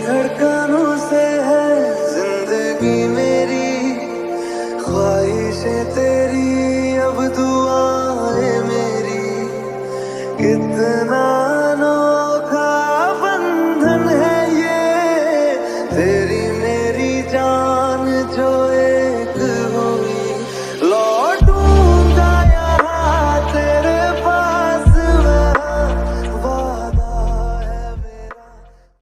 धड़कनों से है जिंदगी मेरी, ख्वाहिशें तेरी अब दुआएं मेरी, कितना